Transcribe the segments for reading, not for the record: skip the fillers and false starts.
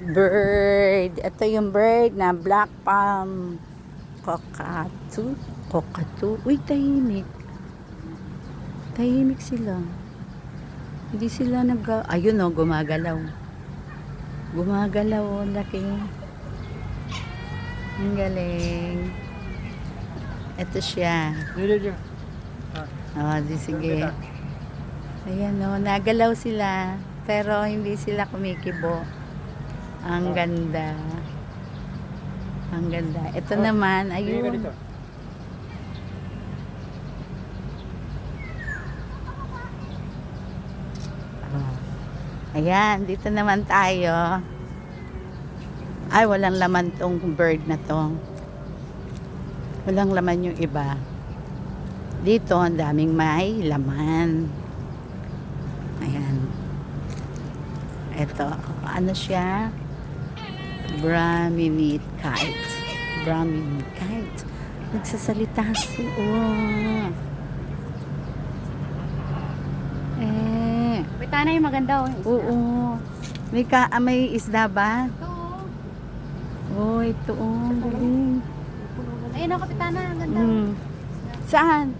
Bird. Ito yung bird na black palm cockatoo. Cockatoo. Uy, tahimik. Tahimik sila. Hindi sila ayun o, gumagalaw. Gumagalaw o, laki. Ang galing. Ito siya. Di sige. Ayan o, nagalaw sila. Pero hindi sila kumikibo. Ang ganda. Ang ganda. Ito naman, ayun. Ayan, dito naman tayo. Ay, walang laman tong bird na to. Walang laman yung iba. Dito, ang daming may laman. Ayan. Ito, ano siya? Brahminid kite. Brahminid kite. Nagsasalita siya. Oh. Pitana yung maganda isda. Oo. May isda ba? Ito. Oh, ito oh. Galing. Ayun o, kapitana. Ang ganda. Saan?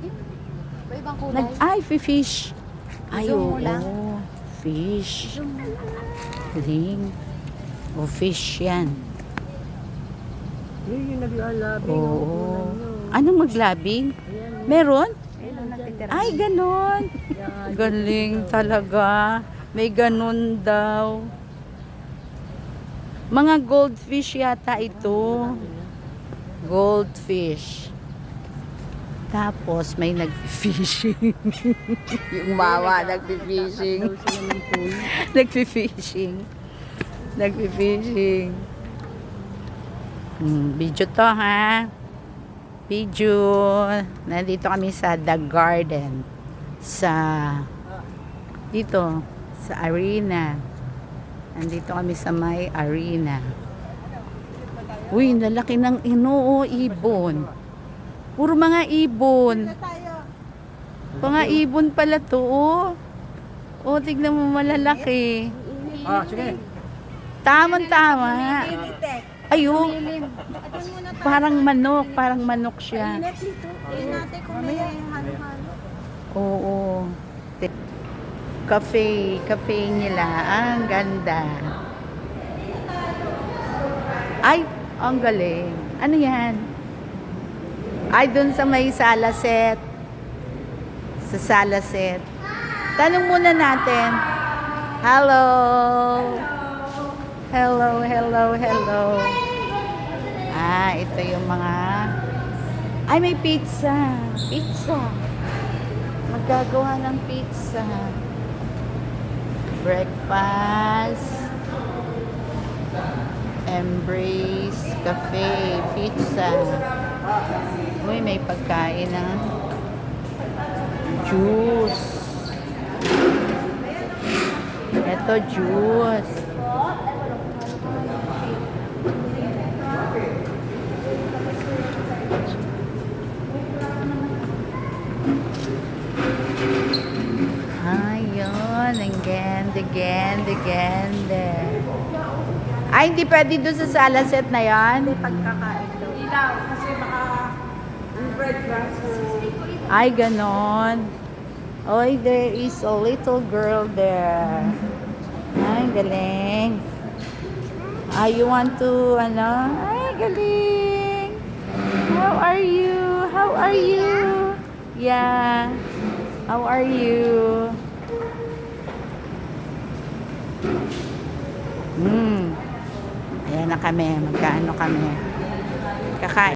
Iba-ibang kulay. Ay, fish. Ay, Zoom mo lang. Fish. Zoom mo lang. Galing. Oh, fish yan. Yung naglalabing. Oo. Anong maglabing? Meron? Ayun o, nagtitira. Ay, ganon. Galing talaga. May ganon daw. Mga goldfish yata ito. Goldfish. Tapos may nag-fishing. Yung mawa nag-fishing. Nag-fishing. Nag-fishing. Video to ha. Video. Nandito kami sa The Garden. Dito sa arena. Nandito kami sa may arena. Uy, lalaki ng ibon. Puro mga ibon. Mga ibon pala to, oh. Oh, tignan mo malalaki. Sige. Tama. Ayun. Parang manok siya. Oo. Cafe nila. Ang ganda. Ay, ang galing. Ano yan? Ay, dun sa may Salaset. Sa Salaset. Tanong muna natin. Hello. Hello. Ito yung mga... Ay, may pizza. Magagawa ng pizza. Breakfast. Embrace Cafe. Pizza. Uy, may pagkain ng juice. Ito, juice. Ayun, ang ganda. Ay, hindi pwede doon sa Salaset na yan? Pagkakain daw. Ilaw. Kasi baka breadcrumbs. Ay, ganon. Oy, there is a little girl there. Ay, galing. You want to, Ay, galing. How are you? Yeah. How are you? Ayan na kami. Magkaano kami? Kakain.